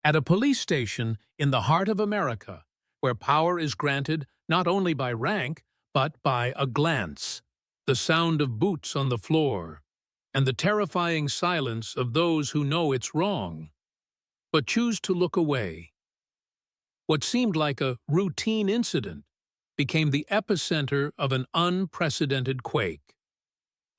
At a police station in the heart of America, where power is granted not only by rank, but by a glance, the sound of boots on the floor, and the terrifying silence of those who know it's wrong, but choose to look away. What seemed like a routine incident became the epicenter of an unprecedented quake.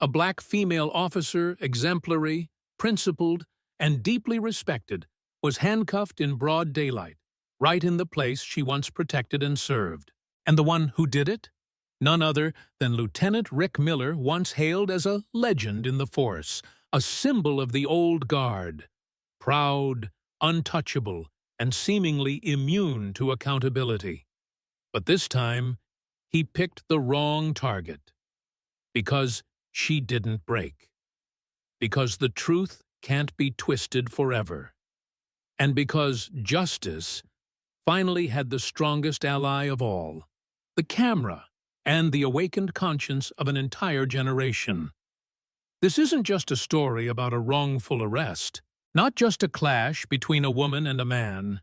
A black female officer, exemplary, principled, and deeply respected, was handcuffed in broad daylight, right in the place she once protected and served. And the one who did it? None other than Lieutenant Rick Miller, once hailed as a legend in the force, a symbol of the old guard. Proud, untouchable, and seemingly immune to accountability. But this time, he picked the wrong target. Because she didn't break. Because the truth can't be twisted forever. And because justice finally had the strongest ally of all, the camera, and the awakened conscience of an entire generation. This isn't just a story about a wrongful arrest, not just a clash between a woman and a man,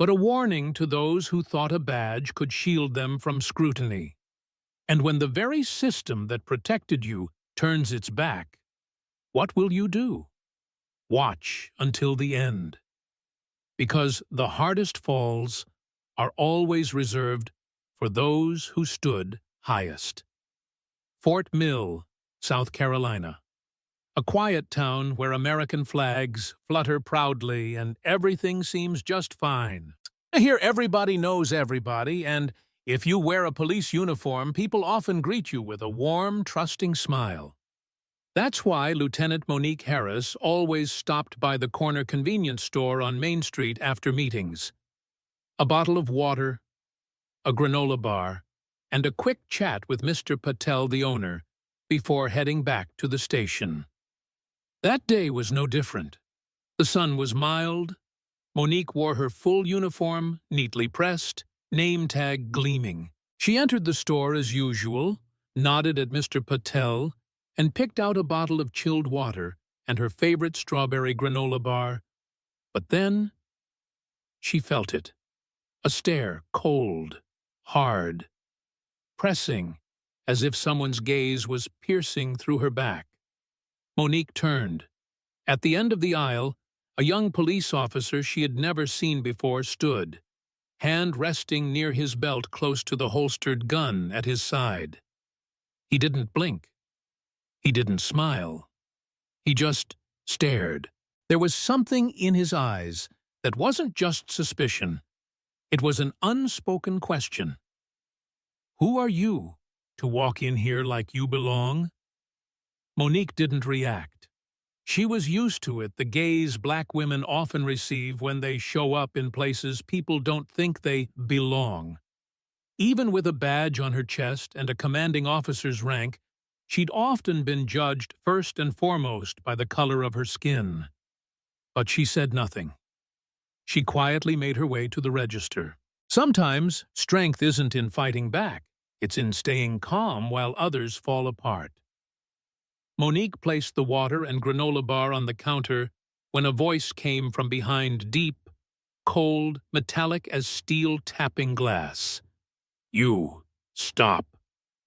but a warning to those who thought a badge could shield them from scrutiny. And when the very system that protected you turns its back, what will you do? Watch until the end. Because the hardest falls are always reserved for those who stood highest. Fort Mill, South Carolina. A quiet town where American flags flutter proudly and everything seems just fine. Here everybody knows everybody, and if you wear a police uniform, people often greet you with a warm, trusting smile. That's why Lieutenant Monique Harris always stopped by the corner convenience store on Main Street after meetings. A bottle of water, a granola bar, and a quick chat with Mr. Patel, the owner, before heading back to the station. That day was no different. The sun was mild. Monique wore her full uniform, neatly pressed, name tag gleaming. She entered the store as usual, nodded at Mr. Patel, and picked out a bottle of chilled water and her favorite strawberry granola bar. But then she felt it. A stare, cold, hard, pressing, as if someone's gaze was piercing through her back. Monique turned. At the end of the aisle, a young police officer she had never seen before stood, hand resting near his belt close to the holstered gun at his side. He didn't blink. He didn't smile. He just stared. There was something in his eyes that wasn't just suspicion. It was an unspoken question. Who are you to walk in here like you belong? Monique didn't react. She was used to it, the gaze black women often receive when they show up in places people don't think they belong. Even with a badge on her chest and a commanding officer's rank, she'd often been judged first and foremost by the color of her skin. But she said nothing. She quietly made her way to the register. Sometimes strength isn't in fighting back. It's in staying calm while others fall apart. Monique placed the water and granola bar on the counter when a voice came from behind, deep, cold, metallic as steel tapping glass. You, stop.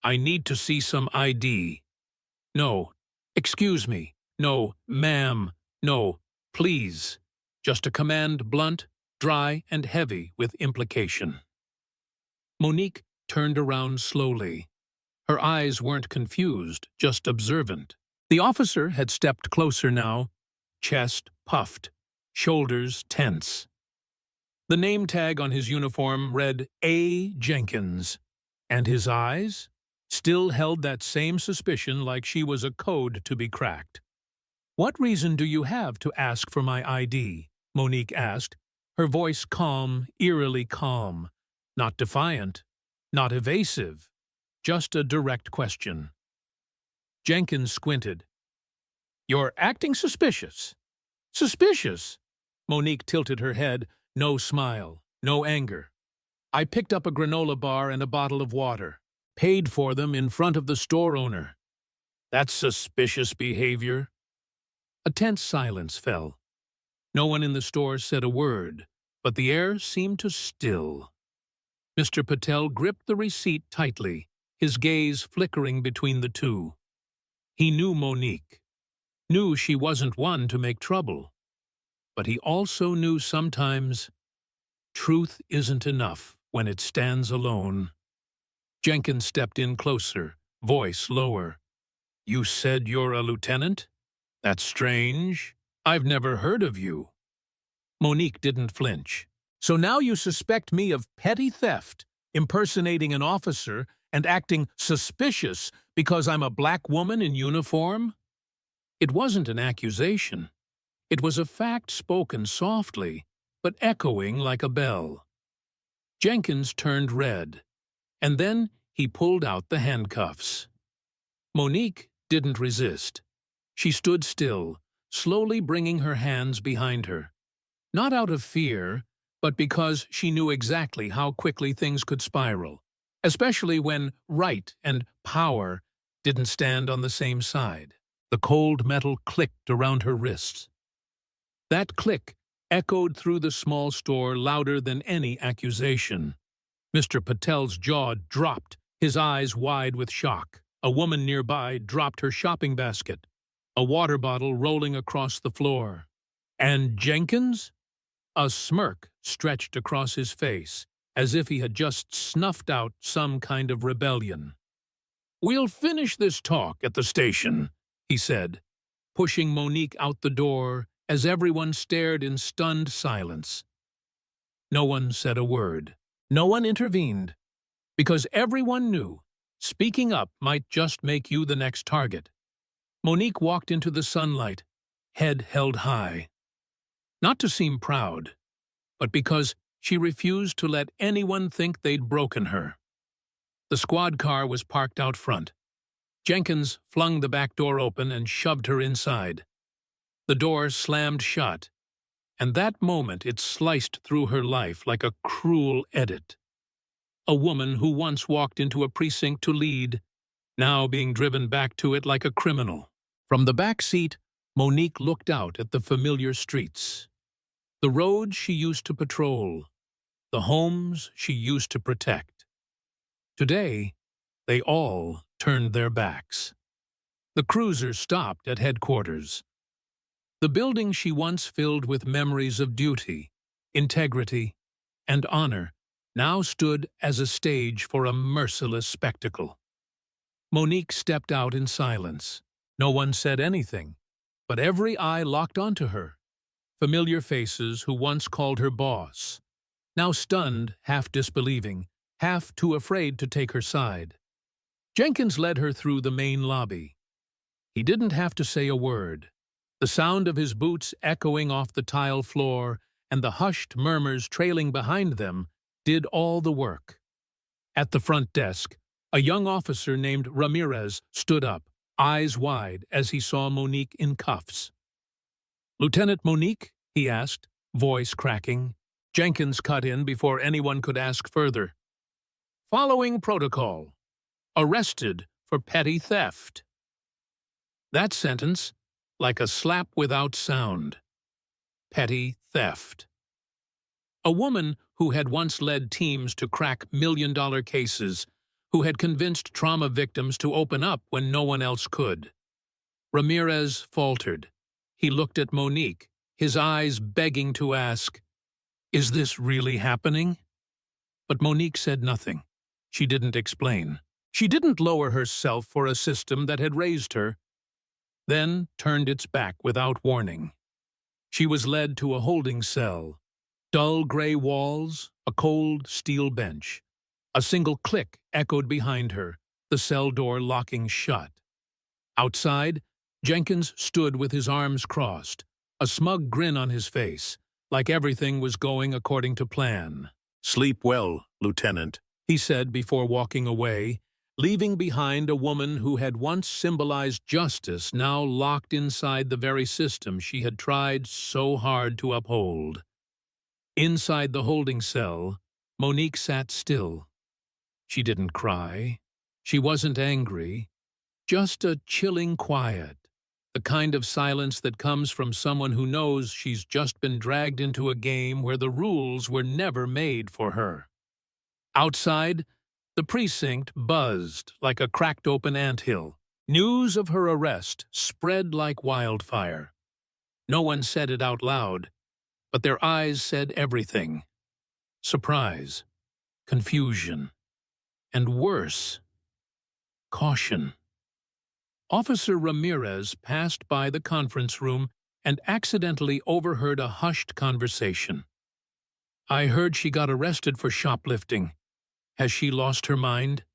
I need to see some ID. No, excuse me. No, ma'am. No, please. Just a command, blunt, dry, and heavy with implication. Monique turned around slowly. Her eyes weren't confused, just observant. The officer had stepped closer now, chest puffed, shoulders tense. The name tag on his uniform read A. Jenkins, and his eyes still held that same suspicion, like she was a code to be cracked. "What reason do you have to ask for my ID?" Monique asked, her voice calm, eerily calm, not defiant, not evasive, just a direct question. Jenkins squinted. "You're acting suspicious." "Suspicious?" Monique tilted her head, no smile, no anger. "I picked up a granola bar and a bottle of water, paid for them in front of the store owner." "That's suspicious behavior." A tense silence fell. No one in the store said a word, but the air seemed to still. Mr. Patel gripped the receipt tightly, his gaze flickering between the two. He knew Monique, knew she wasn't one to make trouble. But he also knew sometimes truth isn't enough when it stands alone. Jenkins stepped in closer, voice lower. "You said you're a lieutenant? That's strange. I've never heard of you." Monique didn't flinch. "So now you suspect me of petty theft, impersonating an officer, and acting suspicious because I'm a black woman in uniform?" It wasn't an accusation. It was a fact spoken softly, but echoing like a bell. Jenkins turned red, and then he pulled out the handcuffs. Monique didn't resist. She stood still, slowly bringing her hands behind her. Not out of fear, but because she knew exactly how quickly things could spiral, especially when right and power didn't stand on the same side. The cold metal clicked around her wrists. That click echoed through the small store louder than any accusation. Mr. Patel's jaw dropped, his eyes wide with shock. A woman nearby dropped her shopping basket, a water bottle rolling across the floor. "And Jenkins?" A smirk stretched across his face, as if he had just snuffed out some kind of rebellion. "We'll finish this talk at the station," he said, pushing Monique out the door as everyone stared in stunned silence. No one said a word. No one intervened, because everyone knew speaking up might just make you the next target. Monique walked into the sunlight, head held high. Not to seem proud, but because she refused to let anyone think they'd broken her. The squad car was parked out front. Jenkins flung the back door open and shoved her inside. The door slammed shut, and that moment it sliced through her life like a cruel edit. A woman who once walked into a precinct to lead, now being driven back to it like a criminal. From the back seat, Monique looked out at the familiar streets. The roads she used to patrol, the homes she used to protect. Today, they all turned their backs. The cruiser stopped at headquarters. The building she once filled with memories of duty, integrity, and honor now stood as a stage for a merciless spectacle. Monique stepped out in silence. No one said anything, but every eye locked onto her. Familiar faces who once called her boss, now stunned, half disbelieving, half too afraid to take her side. Jenkins led her through the main lobby. He didn't have to say a word. The sound of his boots echoing off the tile floor and the hushed murmurs trailing behind them did all the work. At the front desk, a young officer named Ramirez stood up, eyes wide as he saw Monique in cuffs. "Lieutenant Monique?" he asked, voice cracking. Jenkins cut in before anyone could ask further. "Following protocol. Arrested for petty theft." That sentence, like a slap without sound. Petty theft. A woman who had once led teams to crack million-dollar cases, who had convinced trauma victims to open up when no one else could. Ramirez faltered. He looked at Monique, his eyes begging to ask, "Is this really happening?" But Monique said nothing. She didn't explain. She didn't lower herself for a system that had raised her, then turned its back without warning. She was led to a holding cell. Dull gray walls, a cold steel bench. A single click echoed behind her, the cell door locking shut. Outside, Jenkins stood with his arms crossed, a smug grin on his face, like everything was going according to plan. "Sleep well, Lieutenant," he said before walking away, leaving behind a woman who had once symbolized justice, now locked inside the very system she had tried so hard to uphold. Inside the holding cell, Monique sat still. She didn't cry. She wasn't angry. Just a chilling quiet. the kind of silence that comes from someone who knows she's just been dragged into a game where the rules were never made for her. Outside, the precinct buzzed like a cracked-open anthill. News of her arrest spread like wildfire. No one said it out loud, but their eyes said everything. Surprise, confusion, and worse, caution. Officer Ramirez passed by the conference room and accidentally overheard a hushed conversation. "I heard she got arrested for shoplifting. Has she lost her mind?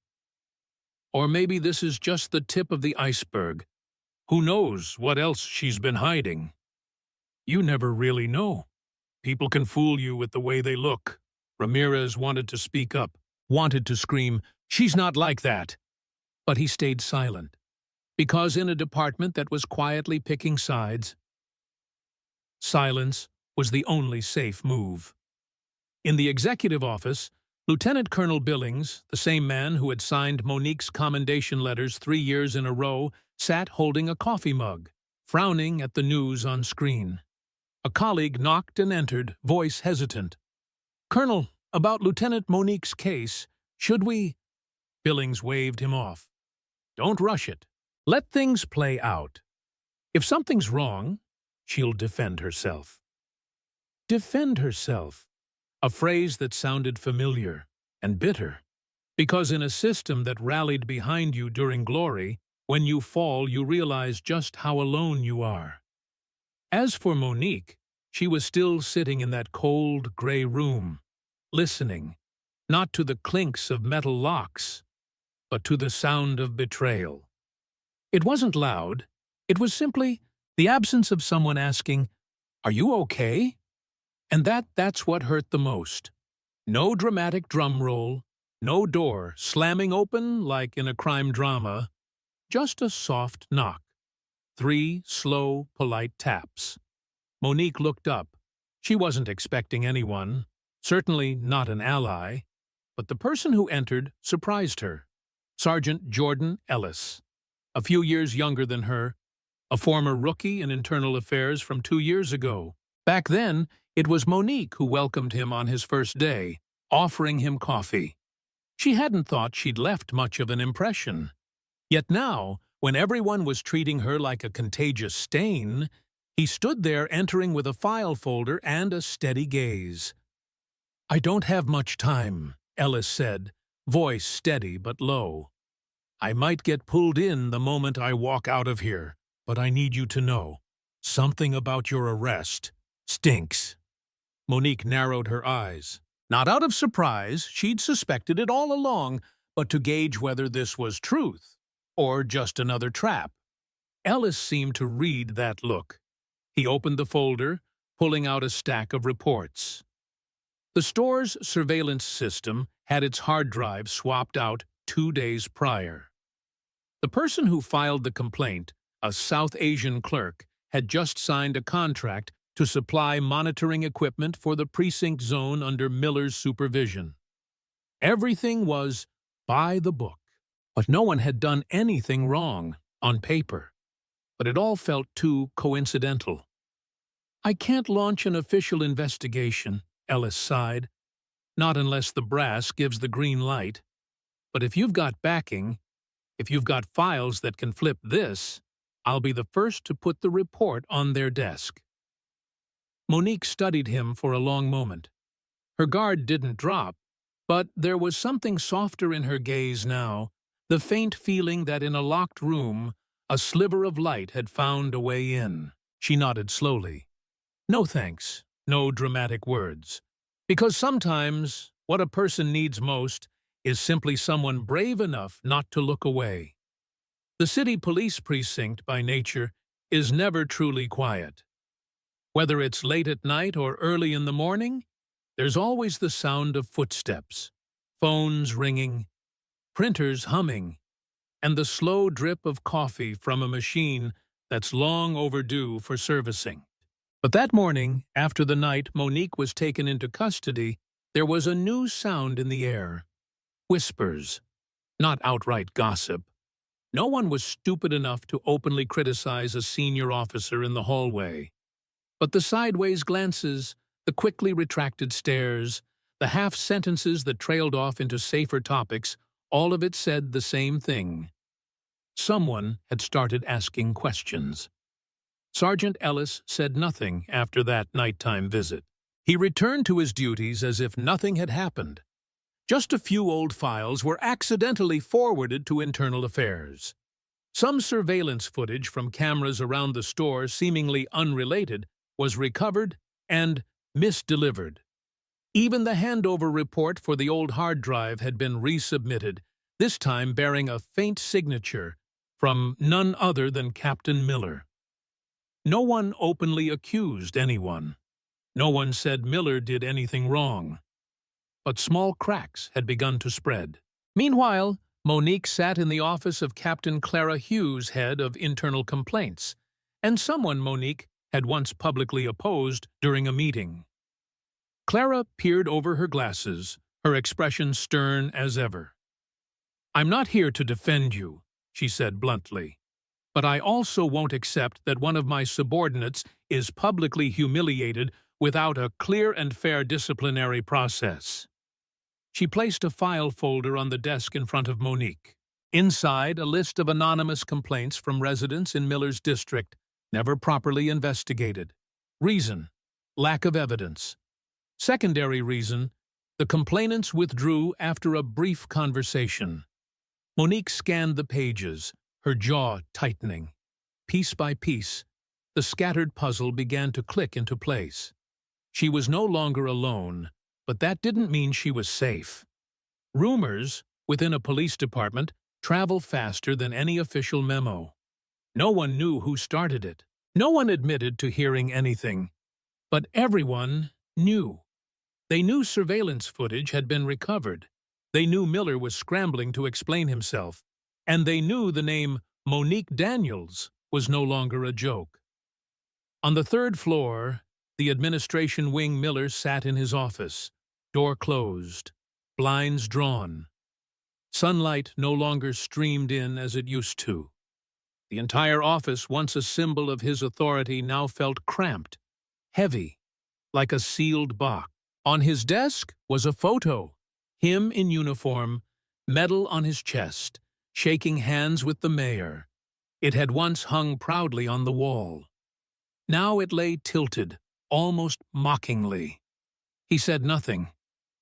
Or maybe this is just the tip of the iceberg. Who knows what else she's been hiding?" "You never really know. People can fool you with the way they look." Ramirez wanted to speak up, wanted to scream, "She's not like that." But he stayed silent, because in a department that was quietly picking sides, silence was the only safe move. In the executive office, Lieutenant Colonel Billings, the same man who had signed Monique's commendation letters 3 years in a row, sat holding a coffee mug, frowning at the news on screen. A colleague knocked and entered, voice hesitant. "Colonel, about Lieutenant Monique's case, should we—" Billings waved him off. "Don't rush it. Let things play out. If something's wrong, she'll defend herself." Defend herself. A phrase that sounded familiar and bitter, because in a system that rallied behind you during glory, when you fall you realize just how alone you are. As for Monique, she was still sitting in that cold, gray room, listening, not to the clinks of metal locks, but to the sound of betrayal. It wasn't loud, it was simply the absence of someone asking, "Are you okay?" And that's what hurt the most. No dramatic drum roll, no door slamming open like in a crime drama, just a soft knock. 3 slow, polite taps. Monique looked up. She wasn't expecting anyone, certainly not an ally, but the person who entered surprised her. Sergeant Jordan Ellis, a few years younger than her, a former rookie in internal affairs from 2 years ago. Back then, it was Monique who welcomed him on his first day, offering him coffee. She hadn't thought she'd left much of an impression. Yet now, when everyone was treating her like a contagious stain, he stood there entering with a file folder and a steady gaze. "I don't have much time," Ellis said, voice steady but low. "I might get pulled in the moment I walk out of here, but I need you to know. Something about your arrest stinks." Monique narrowed her eyes. Not out of surprise, she'd suspected it all along, but to gauge whether this was truth or just another trap. Ellis seemed to read that look. He opened the folder, pulling out a stack of reports. The store's surveillance system had its hard drive swapped out 2 days prior. The person who filed the complaint, a South Asian clerk, had just signed a contract to supply monitoring equipment for the precinct zone under Miller's supervision. Everything was by the book, but no one had done anything wrong on paper. But it all felt too coincidental. "I can't launch an official investigation," Ellis sighed. "Not unless the brass gives the green light. But if you've got backing, if you've got files that can flip this, I'll be the first to put the report on their desk." Monique studied him for a long moment. Her guard didn't drop, but there was something softer in her gaze now, the faint feeling that in a locked room, a sliver of light had found a way in. She nodded slowly. "No thanks, no dramatic words. Because sometimes what a person needs most is simply someone brave enough not to look away." The city police precinct, by nature, is never truly quiet. Whether it's late at night or early in the morning, there's always the sound of footsteps, phones ringing, printers humming, and the slow drip of coffee from a machine that's long overdue for servicing. But that morning, after the night Monique was taken into custody, there was a new sound in the air. Whispers, not outright gossip, No one was stupid enough to openly criticize a senior officer in the hallway. But the sideways glances, the quickly retracted stares, the half-sentences that trailed off into safer topics, all of it said the same thing. Someone had started asking questions. Sergeant Ellis said nothing after that nighttime visit. He returned to his duties as if nothing had happened. Just a few old files were accidentally forwarded to Internal Affairs. Some surveillance footage from cameras around the store, seemingly unrelated, was recovered and misdelivered. Even the handover report for the old hard drive had been resubmitted, this time bearing a faint signature from none other than Captain Miller. No one openly accused anyone. No one said Miller did anything wrong. But small cracks had begun to spread. Meanwhile, Monique sat in the office of Captain Clara Hughes, head of internal complaints, and someone Monique had once publicly opposed during a meeting. Clara peered over her glasses, her expression stern as ever. "I'm not here to defend you," she said bluntly, "but I also won't accept that one of my subordinates is publicly humiliated without a clear and fair disciplinary process." She placed a file folder on the desk in front of Monique. Inside, a list of anonymous complaints from residents in Miller's district, never properly investigated. Reason: lack of evidence. Secondary reason: the complainants withdrew after a brief conversation. Monique scanned the pages, her jaw tightening. Piece by piece, the scattered puzzle began to click into place. She was no longer alone, but that didn't mean she was safe. Rumors, within a police department, travel faster than any official memo. No one knew who started it. No one admitted to hearing anything. But everyone knew. They knew surveillance footage had been recovered. They knew Miller was scrambling to explain himself. And they knew the name Monique Daniels was no longer a joke. On the third floor, the administration wing, Miller sat in his office, door closed, blinds drawn. Sunlight no longer streamed in as it used to. The entire office, once a symbol of his authority, now felt cramped, heavy, like a sealed box. On his desk was a photo, him in uniform, medal on his chest, shaking hands with the mayor. It had once hung proudly on the wall. Now it lay tilted, almost mockingly. He said nothing,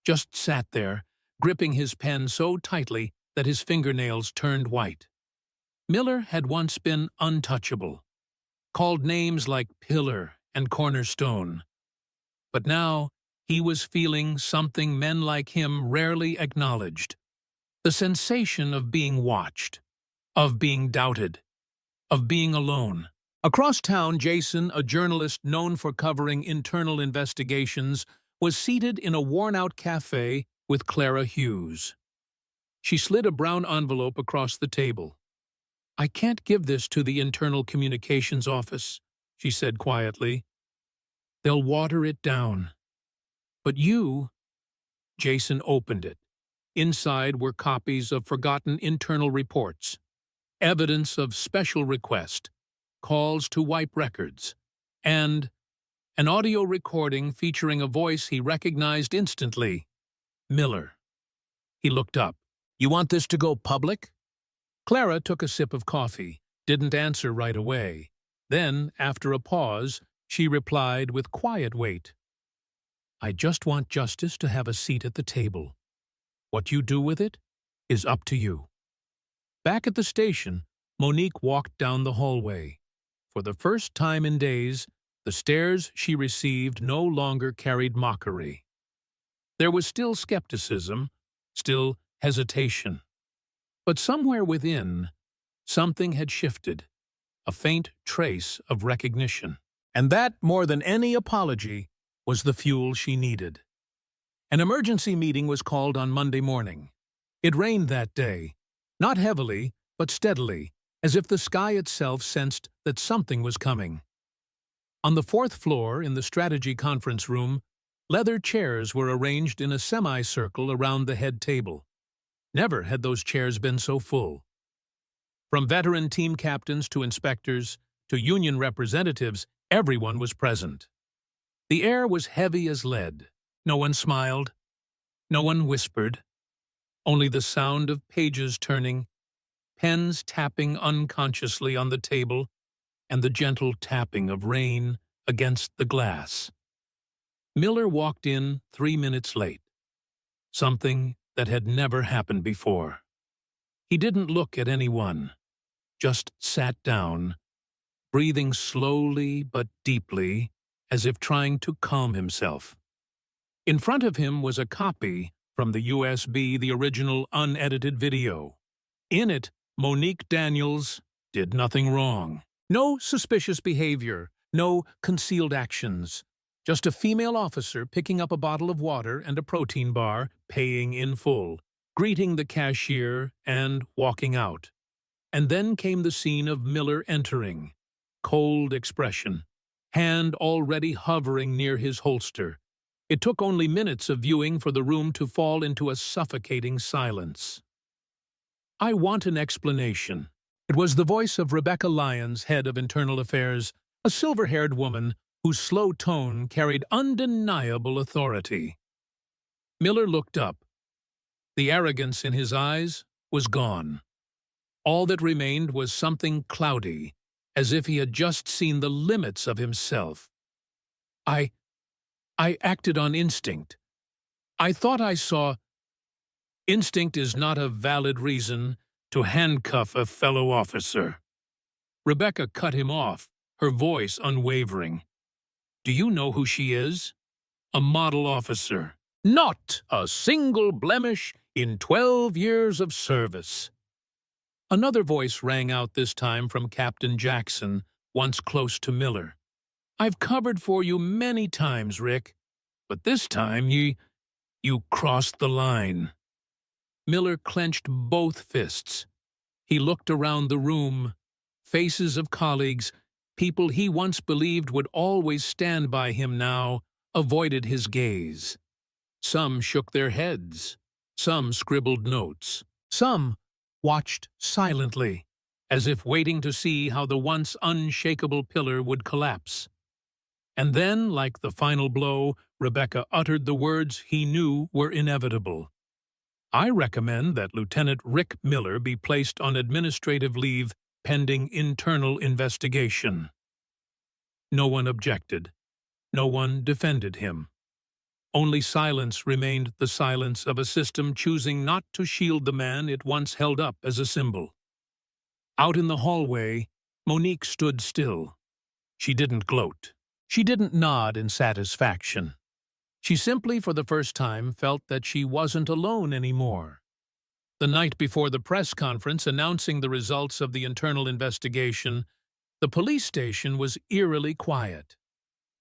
just sat there, gripping his pen so tightly that his fingernails turned white. Miller had once been untouchable, called names like pillar and cornerstone. But now he was feeling something men like him rarely acknowledged: the sensation of being watched, of being doubted, of being alone. Across town, Jason, a journalist known for covering internal investigations, was seated in a worn-out cafe with Clara Hughes. She slid a brown envelope across the table. "I can't give this to the Internal Communications Office," she said quietly. "They'll water it down. But you—" Jason opened it. Inside were copies of forgotten internal reports, evidence of special request, calls to wipe records, and an audio recording featuring a voice he recognized instantly: Miller. He looked up. "You want this to go public?" Clara took a sip of coffee, didn't answer right away. Then, after a pause, she replied with quiet weight: "I just want justice to have a seat at the table. What you do with it is up to you." Back at the station, Monique walked down the hallway. For the first time in days, the stares she received no longer carried mockery. There was still skepticism, still hesitation. But somewhere within, something had shifted, a faint trace of recognition. And that, more than any apology, was the fuel she needed. An emergency meeting was called on Monday morning. It rained that day, not heavily, but steadily, as if the sky itself sensed that something was coming. On the fourth floor, in the strategy conference room, leather chairs were arranged in a semicircle around the head table. Never had those chairs been so full. From veteran team captains to inspectors to union representatives, everyone was present. The air was heavy as lead. No one smiled. No one whispered. Only the sound of pages turning, pens tapping unconsciously on the table, and the gentle tapping of rain against the glass. Miller walked in 3 minutes late, something that had never happened before. He didn't look at anyone, just sat down, breathing slowly but deeply, as if trying to calm himself. In front of him was a copy from the USB, the original unedited video. In it, Monique Daniels did nothing wrong. No suspicious behavior, no concealed actions. Just a female officer picking up a bottle of water and a protein bar, paying in full, greeting the cashier, and walking out. And then came the scene of Miller entering. Cold expression, hand already hovering near his holster. It took only minutes of viewing for the room to fall into a suffocating silence. "I want an explanation." It was the voice of Rebecca Lyons, head of Internal Affairs, a silver-haired woman whose slow tone carried undeniable authority. Miller looked up. The arrogance in his eyes was gone. All that remained was something cloudy, as if he had just seen the limits of himself. I acted on instinct. I thought I saw. Instinct is not a valid reason to handcuff a fellow officer. Rebecca cut him off, her voice unwavering. "Do you know who she is? A model officer. Not a single blemish in 12 years of service." Another voice rang out, this time from Captain Jackson, once close to Miller. "I've covered for you many times, Rick, but this time you crossed the line." Miller clenched both fists. He looked around the room. Faces of colleagues, people he once believed would always stand by him now, avoided his gaze. Some shook their heads. Some scribbled notes. Some watched silently, as if waiting to see how the once unshakable pillar would collapse. And then, like the final blow, Rebecca uttered the words he knew were inevitable. "I recommend that Lieutenant Rick Miller be placed on administrative leave pending internal investigation." No one objected. No one defended him. Only silence remained, the silence of a system choosing not to shield the man it once held up as a symbol. Out in the hallway, Monique stood still. She didn't gloat. She didn't nod in satisfaction. She simply, for the first time, felt that she wasn't alone anymore. The night before the press conference announcing the results of the internal investigation, the police station was eerily quiet.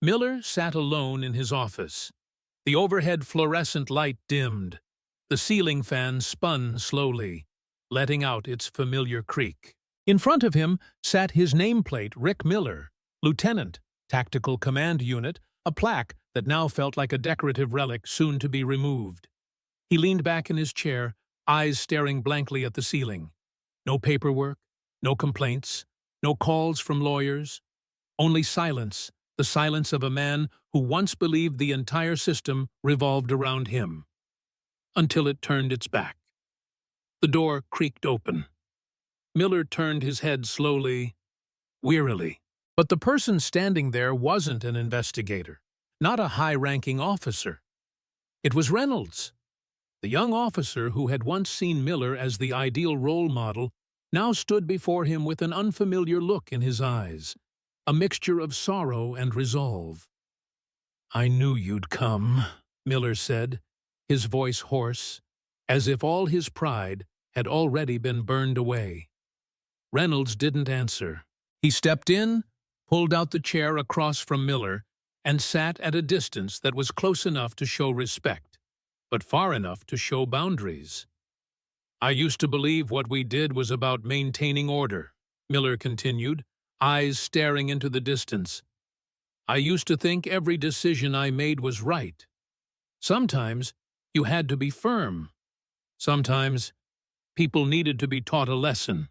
Miller sat alone in his office. The overhead fluorescent light dimmed. The ceiling fan spun slowly, letting out its familiar creak. In front of him sat his nameplate, Rick Miller, Lieutenant, Tactical Command Unit, a plaque that now felt like a decorative relic soon to be removed. He leaned back in his chair, eyes staring blankly at the ceiling. No paperwork, no complaints, no calls from lawyers, only silence, the silence of a man who once believed the entire system revolved around him. Until it turned its back. The door creaked open. Miller turned his head slowly, wearily. But the person standing there wasn't an investigator, not a high-ranking officer. It was Reynolds. The young officer who had once seen Miller as the ideal role model now stood before him with an unfamiliar look in his eyes, a mixture of sorrow and resolve. "I knew you'd come," Miller said, his voice hoarse, as if all his pride had already been burned away. Reynolds didn't answer. He stepped in, pulled out the chair across from Miller, and sat at a distance that was close enough to show respect, but far enough to show boundaries. "I used to believe what we did was about maintaining order," Miller continued, eyes staring into the distance. "I used to think every decision I made was right. Sometimes you had to be firm. Sometimes people needed to be taught a lesson.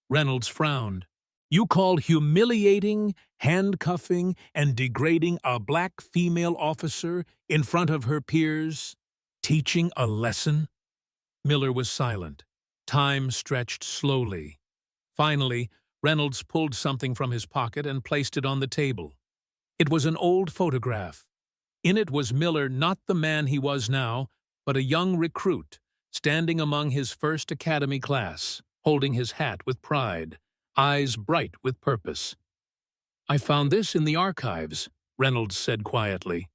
Reynolds frowned. You call humiliating, handcuffing, and degrading a black female officer in front of her peers teaching a lesson? Miller was silent. Time stretched slowly. Finally, Reynolds pulled something from his pocket and placed it on the table. It was an old photograph. In it was Miller, not the man he was now, but a young recruit, standing among his first academy class, holding his hat with pride, eyes bright with purpose. I found this in the archives, Reynolds said quietly.